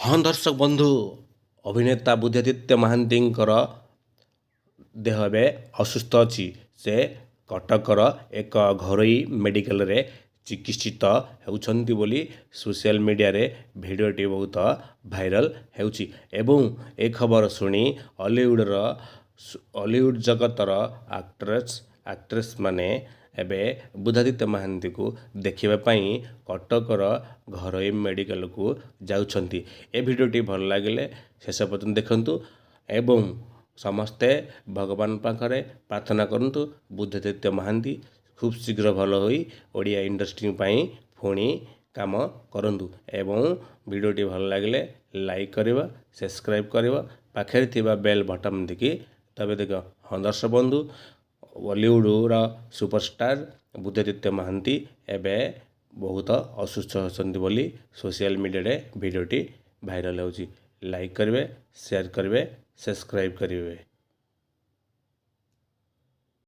ହଁ ଦର୍ଶକ ବନ୍ଧୁ, ଅଭିନେତା ବୁଦ୍ଧାଦିତ୍ୟ ମହାନ୍ତିଙ୍କର ଦେହ ଏବେ ଅସୁସ୍ଥ ଅଛି। ସେ କଟକର ଏକ ଘରୋଇ ମେଡ଼ିକାଲରେ ଚିକିତ୍ସିତ ହେଉଛନ୍ତି ବୋଲି ସୋସିଆଲ ମିଡ଼ିଆରେ ଭିଡ଼ିଓଟି ବହୁତ ଭାଇରାଲ ହେଉଛି ଏବଂ ଏ ଖବର ଶୁଣି ଅଲିଉଡ଼ ଜଗତର ଆକ୍ଟ୍ରେସ୍ ମାନେ ଏବେ ବୁଦ୍ଧାଦିତ୍ୟ ମହାନ୍ତିକୁ ଦେଖିବା ପାଇଁ କଟକର ଘରୋଇ ମେଡ଼ିକାଲକୁ ଯାଉଛନ୍ତି। ଏ ଭିଡ଼ିଓଟି ଭଲ ଲାଗିଲେ ଶେଷ ପର୍ଯ୍ୟନ୍ତ ଦେଖନ୍ତୁ ଏବଂ ସମସ୍ତେ ଭଗବାନ ପାଖରେ ପ୍ରାର୍ଥନା କରନ୍ତୁ ବୁଦ୍ଧାଦିତ୍ୟ ମହାନ୍ତି ଖୁବ୍ ଶୀଘ୍ର ଭଲ ହୋଇ ଓଡ଼ିଆ ଇଣ୍ଡଷ୍ଟ୍ରି ପାଇଁ ପୁଣି କାମ କରନ୍ତୁ ଏବଂ ଭିଡ଼ିଓଟି ଭଲ ଲାଗିଲେ ଲାଇକ୍ କରିବା, ସବସ୍କ୍ରାଇବ୍ କରିବା, ପାଖରେ ଥିବା ବେଲ୍ ବଟନ୍ ଦେଖି ତବେ ଦେଖ। ହଁ ଦର୍ଶକ ବନ୍ଧୁ, ବଲିଉଡ଼ର ସୁପରଷ୍ଟାର ବୁଦ୍ଧାଦିତ୍ୟ ମହାନ୍ତି ଏବେ ବହୁତ ଅସୁସ୍ଥ ଅଛନ୍ତି ବୋଲି ସୋସିଆଲ ମିଡ଼ିଆରେ ଭିଡ଼ିଓଟି ଭାଇରାଲ ହେଉଛି। ଲାଇକ୍ କରିବେ, ସେୟାର କରିବେ, ସବସ୍କ୍ରାଇବ୍ କରିବେ।